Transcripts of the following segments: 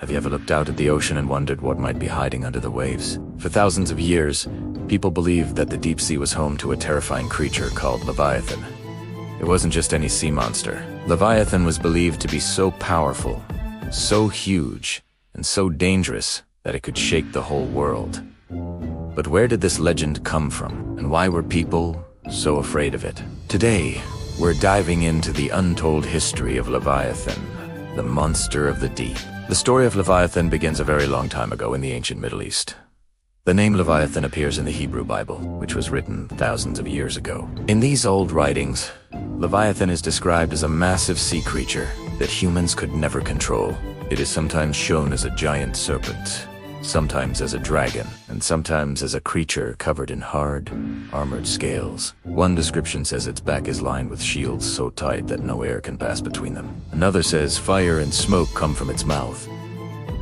Have you ever looked out at the ocean and wondered what might be hiding under the waves? For thousands of years, people believed that the deep sea was home to a terrifying creature called Leviathan. It wasn't just any sea monster. Leviathan was believed to be so powerful, so huge, and so dangerous that it could shake the whole world. But where did this legend come from, and why were people so afraid of it? Today, we're diving into the untold history of Leviathan, the monster of the deep. The story of Leviathan begins a very long time ago in the ancient Middle East. The name Leviathan appears in the Hebrew Bible, which was written thousands of years ago. In these old writings, Leviathan is described as a massive sea creature that humans could never control. It is sometimes shown as a giant serpent, sometimes as a dragon, and sometimes as a creature covered in hard, armored scales. One description says its back is lined with shields so tight that no air can pass between them. Another says fire and smoke come from its mouth.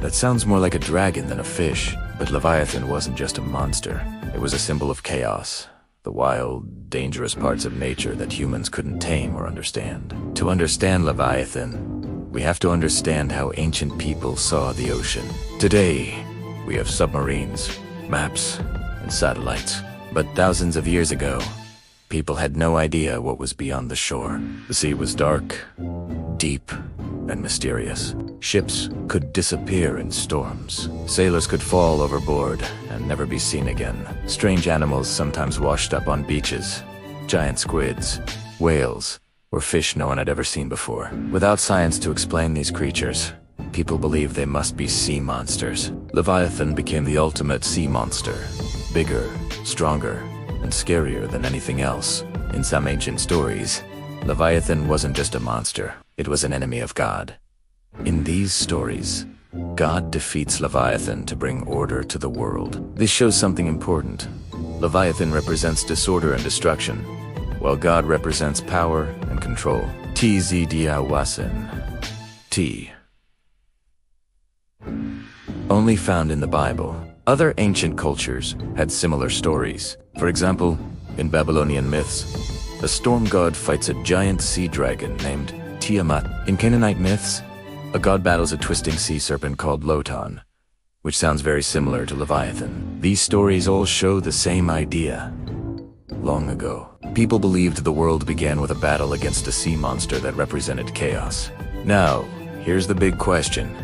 That sounds more like a dragon than a fish, but Leviathan wasn't just a monster. It was a symbol of chaos, the wild, dangerous parts of nature that humans couldn't tame or understand. To understand Leviathan, we have to understand how ancient people saw the ocean. Today, we have submarines, maps, and satellites. But thousands of years ago, people had no idea what was beyond the shore. The sea was dark, deep, and mysterious. Ships could disappear in storms. Sailors could fall overboard and never be seen again. Strange animals sometimes washed up on beaches. Giant squids, whales, or fish no one had ever seen before. Without science to explain these creatures, people believed they must be sea monsters. Leviathan became the ultimate sea monster. Bigger, stronger, and scarier than anything else. In some ancient stories, Leviathan wasn't just a monster, it was an enemy of God. In these stories, God defeats Leviathan to bring order to the world. This shows something important. Leviathan represents disorder and destruction, while God represents power and control. Tzdiawasin. T. Only found in the Bible. Other ancient cultures had similar stories. For example, in Babylonian myths, a storm god fights a giant sea dragon named Tiamat. In Canaanite myths, a god battles a twisting sea serpent called Lotan, which sounds very similar to Leviathan. These stories all show the same idea. Long ago, people believed the world began with a battle against a sea monster that represented chaos. Now, here's the big question.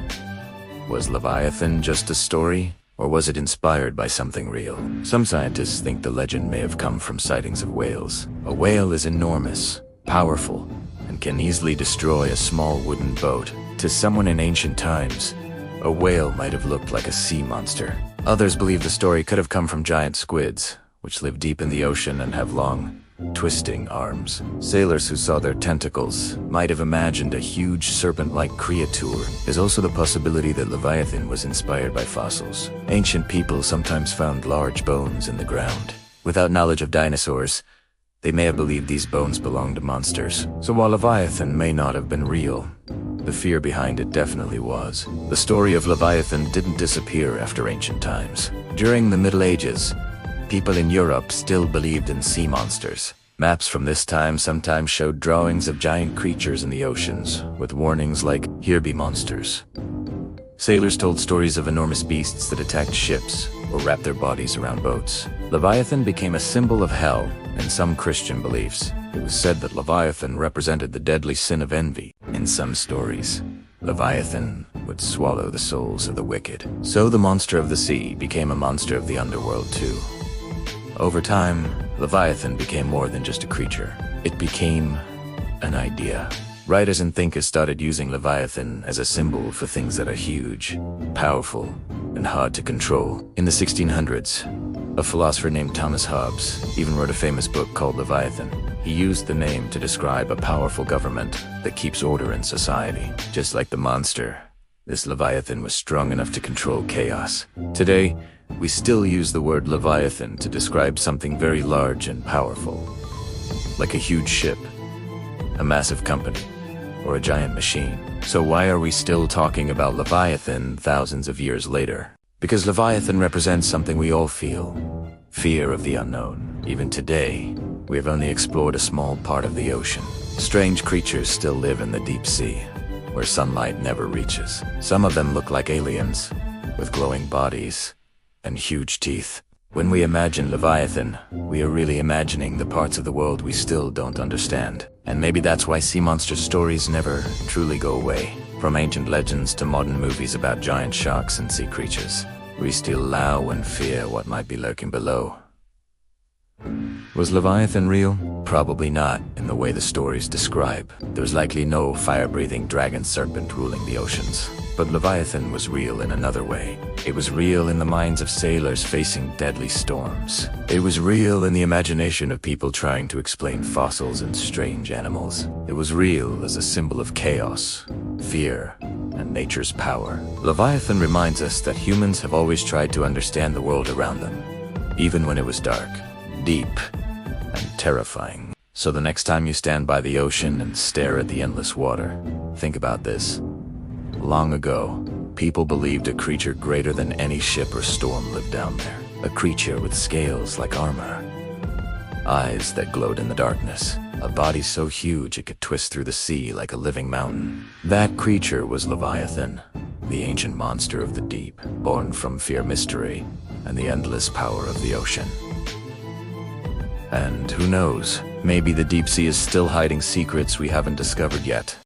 Was Leviathan just a story, or was it inspired by something real? Some scientists think the legend may have come from sightings of whales. A whale is enormous, powerful, and can easily destroy a small wooden boat. To someone in ancient times, a whale might have looked like a sea monster. Others believe the story could have come from giant squids, which live deep in the ocean and have long, twisting arms. Sailors who saw their tentacles might have imagined a huge serpent-like creature. There's also the possibility that Leviathan was inspired by fossils. Ancient people sometimes found large bones in the ground. Without knowledge of dinosaurs, they may have believed these bones belonged to monsters. So while Leviathan may not have been real, the fear behind it definitely was. The story of Leviathan didn't disappear after ancient times. During the Middle Ages, people in Europe still believed in sea monsters. Maps from this time sometimes showed drawings of giant creatures in the oceans, with warnings like, "Here be monsters." Sailors told stories of enormous beasts that attacked ships or wrapped their bodies around boats. Leviathan became a symbol of hell in some Christian beliefs. It was said that Leviathan represented the deadly sin of envy. In some stories, Leviathan would swallow the souls of the wicked. So the monster of the sea became a monster of the underworld too. Over time, Leviathan became more than just a creature. It became an idea. Writers and thinkers started using Leviathan as a symbol for things that are huge, powerful, and hard to control. In the 1600s, a philosopher named Thomas Hobbes even wrote a famous book called Leviathan. He used the name to describe a powerful government that keeps order in society. Just like the monster, this Leviathan was strong enough to control chaos. Today, we still use the word Leviathan to describe something very large and powerful, like a huge ship, a massive company, or a giant machine. So why are we still talking about Leviathan thousands of years later? Because Leviathan represents something we all feel. Fear of the unknown. Even today, we have only explored a small part of the ocean. Strange creatures still live in the deep sea. where sunlight never reaches. Some of them look like aliens, with glowing bodies and huge teeth. When we imagine Leviathan, we are really imagining the parts of the world we still don't understand. And maybe that's why sea monster stories never truly go away. From ancient legends to modern movies about giant sharks and sea creatures, we still allow and fear what might be lurking below. Was Leviathan real? Probably not in the way the stories describe. There was likely no fire-breathing dragon serpent ruling the oceans. But Leviathan was real in another way. It was real in the minds of sailors facing deadly storms. It was real in the imagination of people trying to explain fossils and strange animals. It was real as a symbol of chaos, fear, and nature's power. Leviathan reminds us that humans have always tried to understand the world around them, even when it was dark, deep, and terrifying. So the next time you stand by the ocean and stare at the endless water, think about this. Long ago, people believed a creature greater than any ship or storm lived down there. A creature with scales like armor, eyes that glowed in the darkness, a body so huge it could twist through the sea like a living mountain. That creature was Leviathan, the ancient monster of the deep, born from fear, mystery, and the endless power of the ocean. And who knows, maybe the deep sea is still hiding secrets we haven't discovered yet.